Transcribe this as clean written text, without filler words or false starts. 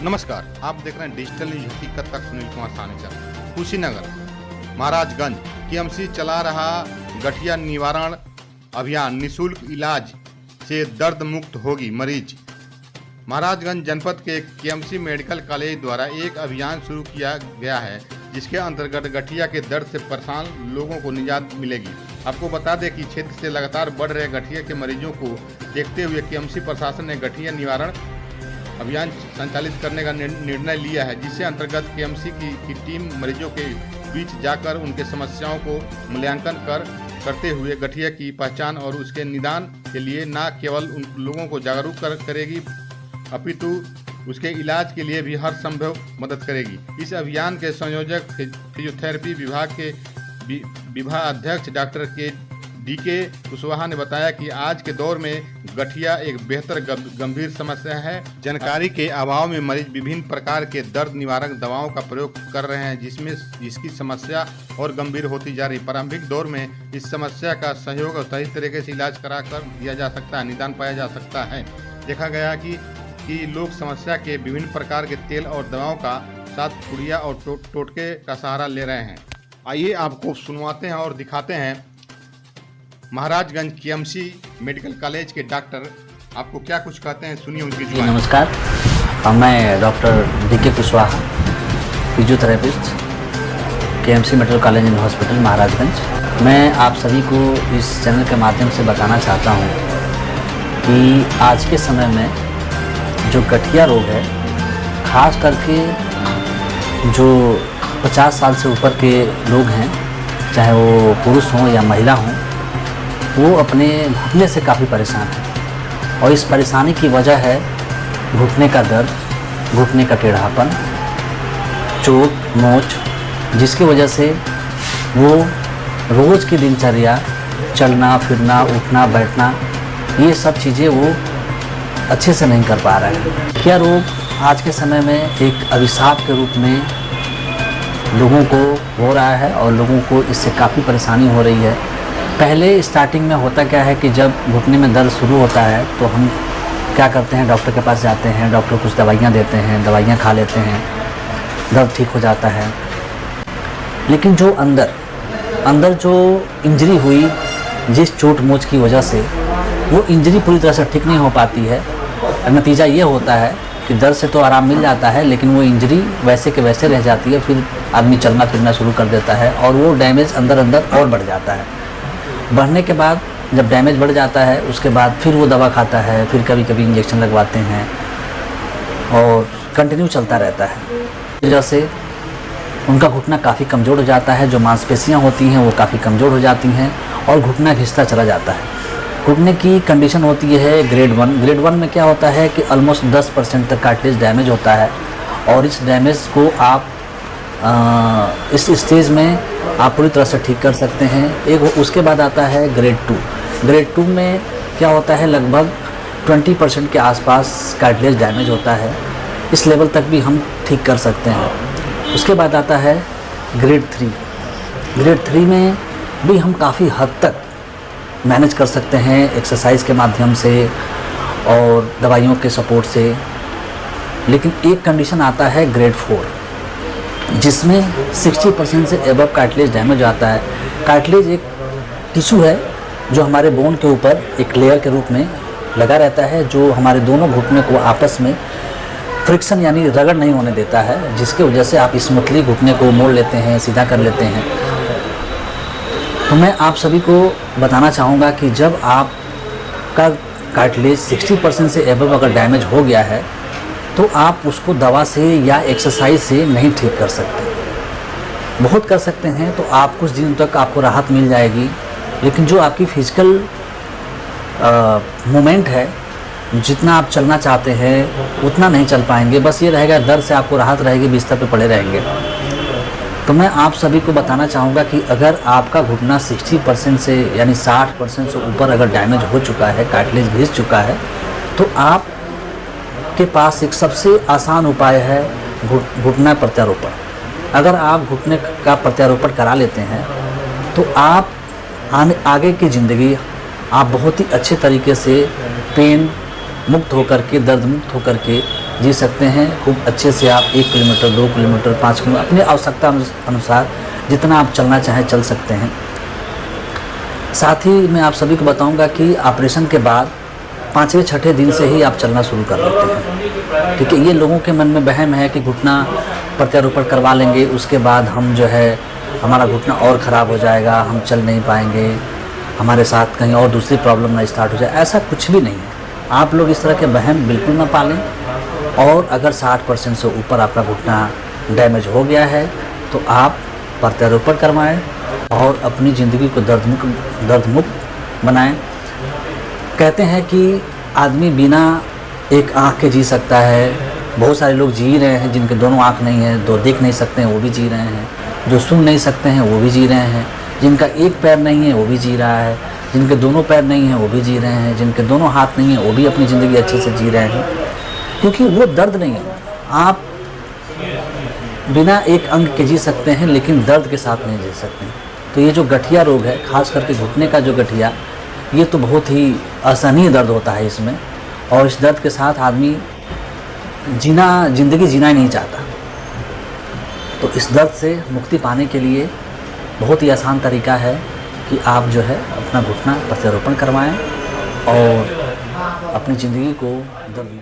नमस्कार, आप देख रहे हैं डिजिटल न्यूज हकीकत तक। सुनील कुमार सानेचर। कुशीनगर महाराजगंज केएमसी चला रहा गठिया निवारण अभियान, निःशुल्क इलाज से दर्द मुक्त होगी मरीज। महाराजगंज जनपद के केएमसी मेडिकल कॉलेज द्वारा एक अभियान शुरू किया गया है, जिसके अंतर्गत गठिया के दर्द से परेशान लोगों को निजात मिलेगी। आपको बता दें कि क्षेत्र से लगातार बढ़ रहे गठिया के मरीजों को देखते हुए केएमसी प्रशासन ने गठिया निवारण अभियान संचालित करने का निर्णय लिया है, जिससे अंतर्गत केएमसी की टीम मरीजों के बीच जाकर उनके समस्याओं को मूल्यांकन करते हुए गठिया की पहचान और उसके निदान के लिए न केवल उन लोगों को जागरूक करेगी, अपितु उसके इलाज के लिए भी हर संभव मदद करेगी। इस अभियान के संयोजक फिजियोथेरेपी विभाग के विभाग अध्यक्ष डॉक्टर डीके कुशवाहा ने बताया कि आज के दौर में गठिया एक बेहतर गंभीर समस्या है। जानकारी के अभाव में मरीज विभिन्न प्रकार के दर्द निवारक दवाओं का प्रयोग कर रहे हैं, जिसकी समस्या और गंभीर होती जा रही। प्रारंभिक दौर में इस समस्या का सहयोग और सही तरीके से इलाज कराकर दिया जा सकता है, निदान पाया जा सकता है। देखा गया कि लोग समस्या के विभिन्न प्रकार के तेल और दवाओं का साथ पुड़िया और टोटके का सहारा ले रहे हैं। आइए आपको सुनवाते हैं और दिखाते हैं महाराजगंज केएमसी मेडिकल कॉलेज के डॉक्टर आपको क्या कुछ कहते हैं, सुनिए उनकी जुबानी। नमस्कार, मैं doctor D K Kushwaha, physiotherapist, KMC medical college and hospital Maharajganj. मैं आप सभी को इस चैनल के माध्यम से बताना चाहता हूं कि आज के समय में जो गठिया रोग है, खास करके जो 50 साल से ऊपर के लोग हैं, चाहे वो पुरुष हों या महिला हों, वो अपने घुटने से काफ़ी परेशान है। और इस परेशानी की वजह है घुटने का दर्द, घुटने का टेढ़ापन, चोट मोच, जिसकी वजह से वो रोज़ की दिनचर्या, चलना फिरना, उठना बैठना, ये सब चीज़ें वो अच्छे से नहीं कर पा रहे हैं। गठिया रोग आज के समय में एक अभिशाप के रूप में लोगों को हो रहा है और लोगों को इससे काफ़ी परेशानी हो रही है। पहले स्टार्टिंग में होता क्या है कि जब घुटने में दर्द शुरू होता है तो हम क्या करते हैं, डॉक्टर के पास जाते हैं, डॉक्टर कुछ दवाइयाँ देते हैं, दवाइयाँ खा लेते हैं, दर्द ठीक हो जाता है। लेकिन जो अंदर जो इंजरी हुई, जिस चोट मोच की वजह से, वो इंजरी पूरी तरह से ठीक नहीं हो पाती है। नतीजा ये होता है कि दर्द से तो आराम मिल जाता है, लेकिन वो इंजरी वैसे के वैसे रह जाती है। फिर आदमी चलना फिरना शुरू कर देता है और वो डैमेज अंदर और बढ़ जाता है। बढ़ने के बाद जब डैमेज बढ़ जाता है, उसके बाद फिर वो दवा खाता है, फिर कभी कभी इंजेक्शन लगवाते हैं और कंटिन्यू चलता रहता है। इस वजह से उनका घुटना काफ़ी कमज़ोर हो जाता है, जो मांसपेशियां होती हैं वो काफ़ी कमज़ोर हो जाती हैं और घुटना घिसता चला जाता है। घुटने की कंडीशन होती है ग्रेड 1। ग्रेड 1 में क्या होता है कि ऑलमोस्ट 10% तक कार्टिलेज डैमेज होता है और इस डैमेज को आप इस स्टेज में आप पूरी तरह से ठीक कर सकते हैं। एक उसके बाद आता है ग्रेड 2। ग्रेड 2 में क्या होता है, लगभग 20% के आसपास कार्टिलेज डैमेज होता है। इस लेवल तक भी हम ठीक कर सकते हैं। उसके बाद आता है ग्रेड 3। ग्रेड 3 में भी हम काफ़ी हद तक मैनेज कर सकते हैं एक्सरसाइज के माध्यम से और दवाइयों के सपोर्ट से। लेकिन एक कंडीशन आता है ग्रेड 4, जिसमें 60% से एबव कार्टिलेज डैमेज आता है। कार्टिलेज एक टिश्यू है जो हमारे बोन के ऊपर एक लेयर के रूप में लगा रहता है, जो हमारे दोनों घुटने को आपस में फ्रिक्शन यानी रगड़ नहीं होने देता है, जिसकी वजह से आप स्मूथली घुटने को मोड़ लेते हैं, सीधा कर लेते हैं। तो मैं आप सभी को बताना चाहूँगा कि जब आपका कार्टिलेज 60% से एबव अगर डैमेज हो गया है तो आप उसको दवा से या एक्सरसाइज से नहीं ठीक कर सकते। बहुत कर सकते हैं तो आप कुछ दिन तक आपको राहत मिल जाएगी, लेकिन जो आपकी फिजिकल मूवमेंट है, जितना आप चलना चाहते हैं उतना नहीं चल पाएंगे। बस ये रहेगा, दर्द से आपको राहत रहेगी, बिस्तर पे पड़े रहेंगे। तो मैं आप सभी को बताना चाहूँगा कि अगर आपका घुटना 60% से यानी 60% से ऊपर अगर डैमेज हो चुका है, कार्टिलेज घिस चुका है, तो आप के पास एक सबसे आसान उपाय है घुटना प्रत्यारोपण। अगर आप घुटने का प्रत्यारोपण करा लेते हैं तो आप आगे की ज़िंदगी आप बहुत ही अच्छे तरीके से पेन मुक्त होकर के, दर्द मुक्त होकर के जी सकते हैं। खूब अच्छे से आप 1 किलोमीटर, 2 किलोमीटर, 5 किलोमीटर अपनी आवश्यकता अनुसार जितना आप चलना चाहें चल सकते हैं। साथ ही मैं आप सभी को बताऊंगा कि ऑपरेशन के बाद 5वें-6ठे दिन से ही आप चलना शुरू कर देते हैं। ठीक है, ये लोगों के मन में वहम है कि घुटना प्रत्यारोपण करवा लेंगे, उसके बाद हम जो है हमारा घुटना और ख़राब हो जाएगा, हम चल नहीं पाएंगे, हमारे साथ कहीं और दूसरी प्रॉब्लम ना स्टार्ट हो जाए। ऐसा कुछ भी नहीं है। आप लोग इस तरह के वहम बिल्कुल ना पालें। और अगर 60% से ऊपर आपका घुटना डैमेज हो गया है तो आप प्रत्यारोपण करवाएं और अपनी ज़िंदगी को दर्द मुक्त बनाएं। कहते हैं कि आदमी बिना एक आँख के जी सकता है। बहुत सारे लोग जी रहे हैं जिनके दोनों आँख नहीं है, दो देख नहीं सकते हैं, वो भी जी रहे हैं। जो सुन नहीं सकते हैं वो भी जी रहे हैं। जिनका एक पैर नहीं है वो भी जी रहा है। जिनके दोनों पैर नहीं हैं वो भी जी रहे हैं। जिनके दोनों हाथ नहीं हैं वो भी अपनी ज़िंदगी अच्छे से जी रहे हैं, क्योंकि वो दर्द नहीं है। आप बिना एक अंग के जी सकते हैं लेकिन दर्द के साथ नहीं जी सकते। तो ये जो गठिया रोग है, खास करके घुटने का जो गठिया, ये तो बहुत ही असहनीय दर्द होता है इसमें। और इस दर्द के साथ आदमी ज़िंदगी जीना ही नहीं चाहता। तो इस दर्द से मुक्ति पाने के लिए बहुत ही आसान तरीका है कि आप जो है अपना घुटना प्रत्यारोपण करवाएं और अपनी ज़िंदगी को दर्द